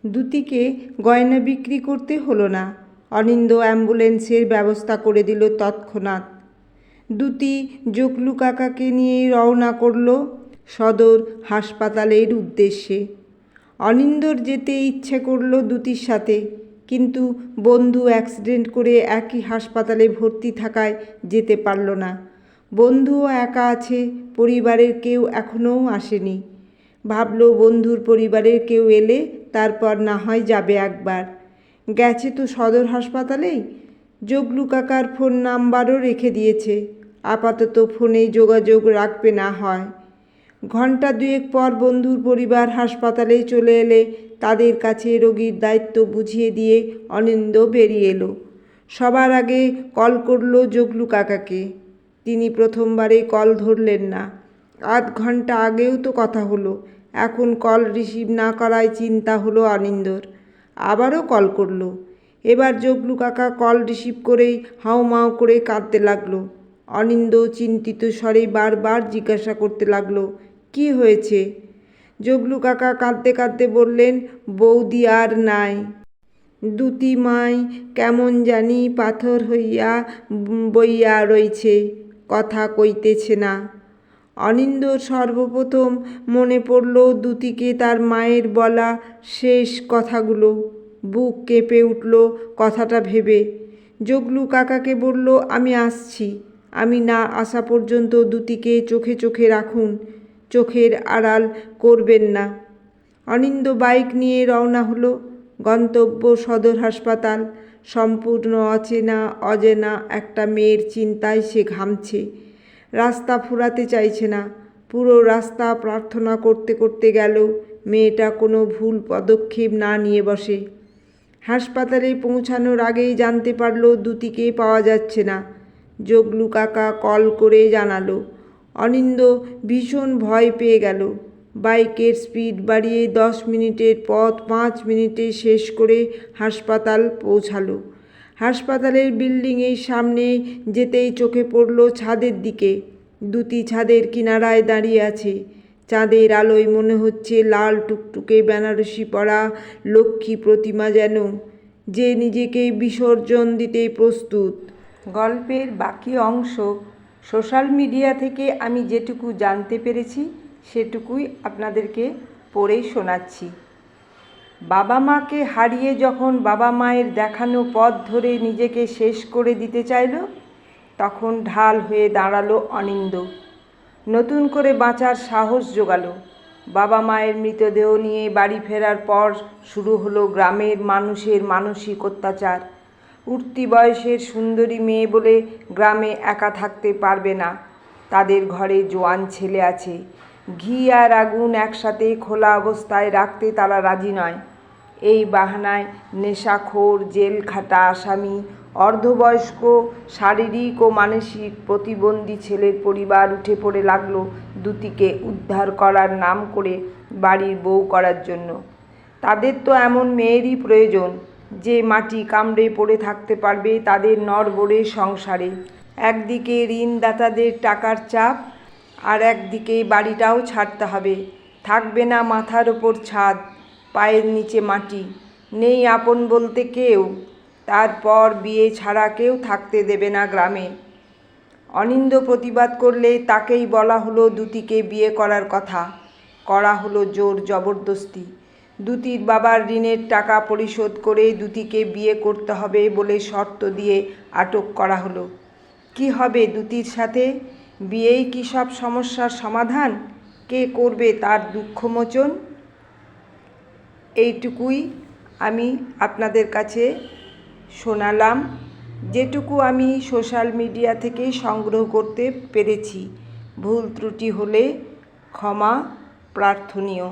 দ্যুতিকে গয়না বিক্রি করতে হলো না। অনিন্দ্য অ্যাম্বুলেন্সের ব্যবস্থা করে দিল তৎক্ষণাৎ। দ্যুতি জগলু কাকাকে নিয়ে রওনা করল সদর হাসপাতালের উদ্দেশ্যে। অনিন্দ্যর যেতে ইচ্ছে করল দ্যুতির সাথে, কিন্তু বন্ধু অ্যাক্সিডেন্ট করে একই হাসপাতালে ভর্তি থাকায় যেতে পারল না। বন্ধুও একা আছে, পরিবারের কেউ এখনও আসেনি। ভাবল বন্ধুর পরিবারের কেউ এলে তারপর না হয় যাবে একবার। গেছে তো সদর হাসপাতালেই। জগলু কাকার ফোন নাম্বারও রেখে দিয়েছে, আপাতত ফোনেই যোগাযোগ রাখবে না হয়। ঘণ্টা দুয়েক পর বন্ধুর পরিবার হাসপাতালে চলে এলে তাদের কাছে রোগীর দায়িত্ব বুঝিয়ে দিয়ে অনিন্দ্য বেরিয়ে এলো। সবার আগে কল করল জগলু কাকাকে। তিনি প্রথমবারে কল ধরলেন না। আধ ঘন্টা আগেও তো কথা হলো, এখন কল রিসিভ না করায় চিন্তা হলো অনিন্দ্যর। আবারও কল করল। এবার জগলু কাকা কল রিসিভ করেই হাউমাউ করে কাঁদতে লাগলো। অনিন্দ্য চিন্তিত স্বরে বারবার জিজ্ঞাসা করতে লাগলো, কি হয়েছে? জগলু কাকা কাঁদতে কাঁদতে বললেন, বৌদি আর নাই। দ্যুতি মাই কেমন জানি পাথর হইয়া বইয়া রইছে, কথা কইতেছে না। অনিন্দ্যর সর্বপ্রথম মনে পড়ল দ্যুতিকে তার মায়ের বলা শেষ কথাগুলো। বুক কেঁপে উঠল কথাটা ভেবে। জগলু কাকাকে বলল, আমি আসছি। আমি না আসা পর্যন্ত দ্যুতিকে চোখে চোখে রাখুন, চোখের আড়াল করবেন না। অনিন্দ্য বাইক নিয়ে রওনা হলো। গন্তব্য সদর হাসপাতাল। সম্পূর্ণ অজেনা একটা মেয়ের চিন্তায় সে ঘামছে। রাস্তা ফুরাতে চাইছে না। পুরো রাস্তা প্রার্থনা করতে করতে গেল মেয়েটা কোনো ভুল পদক্ষেপ না নিয়ে বসে। হাসপাতালে পৌঁছানোর আগেই জানতে পারল দ্যুতিকে পাওয়া যাচ্ছে না। জগলু কাকা কল করে জানালো। অনিন্দ্য ভীষণ ভয় পেয়ে গেল। বাইকের স্পিড বাড়িয়ে 10 মিনিটের পথ 5 মিনিটে শেষ করে হাসপাতাল পৌঁছালো। হাসপাতালের বিল্ডিংয়ের সামনে যেতেই চোখে পড়ল ছাদের দিকে। দ্যুতি ছাদের কিনারায় দাঁড়িয়ে আছে। চাঁদের আলোয় মনে হচ্ছে লাল টুকটুকে বেনারসি পরা লক্ষ্মী প্রতিমা যেন, যে নিজেকে বিসর্জন দিতে প্রস্তুত। গল্পের বাকি অংশ সোশ্যাল মিডিয়া থেকে আমি যেটুকু জানতে পেরেছি সেটুকুই আপনাদেরকে পড়ে শোনাচ্ছি। বাবা মাকে হারিয়ে যখন বাবা মায়ের দেখানো পথ ধরে নিজেকে শেষ করে দিতে চাইল, তখন ঢাল হয়ে দাঁড়ালো অনিন্দ্য। নতুন করে বাঁচার সাহস জোগালো। বাবা মায়ের মৃতদেহ নিয়ে বাড়ি ফেরার পর শুরু হলো গ্রামের মানুষের মানসিক অত্যাচার। উঠতি বয়সের সুন্দরী মেয়ে বলে গ্রামে একা থাকতে পারবে না। তাদের ঘরে জোয়ান ছেলে আছে। ঘি আর আগুন একসাথে খোলা অবস্থায় রাখতে তারা রাজি নয়। এই বাহানায় নেশাখোর, জেল খাটা আসামি, অর্ধবয়স্ক, শারীরিক ও মানসিক প্রতিবন্ধী ছেলের পরিবার উঠে পড়ে লাগলো দ্যুতিকে উদ্ধার করার নাম করে বাড়ির বউ করার জন্য। তাদের তো এমন মেয়েরই প্রয়োজন যে মাটি কামড়ে পড়ে থাকতে পারবে তাদের নড়বড়ে সংসারে। একদিকে ঋণদাতাদের টাকার চাপ, আর একদিকে বাড়িটাও ছাড়তে হবে। থাকবে না মাথার ওপর ছাদ, পায়ের নিচে মাটি, নেই আপন বলতে কেউ। তারপর বিয়ে ছাড়া কেউ থাকতে দেবে না গ্রামে। অনিন্দ্য প্রতিবাদ করলে তাকেই বলা হলো দ্যুতিকে বিয়ে করার কথা। করা হলো জোর জবরদস্তি। দ্যুতির বাবার ঋণের টাকা পরিশোধ করে দ্যুতিকে বিয়ে করতে হবে বলে শর্ত দিয়ে আটক করা হলো। কি হবে দ্যুতির সাথে? বিয়েই কি সব সমস্যার সমাধান? কে করবে তার দুঃখমোচন? এইটুকুই আমি আপনাদের কাছে শোনালাম, যেটুকু আমি সোশ্যাল মিডিয়া থেকে সংগ্রহ করতে পেরেছি। ভুল ত্রুটি হলে ক্ষমা প্রার্থনীয়।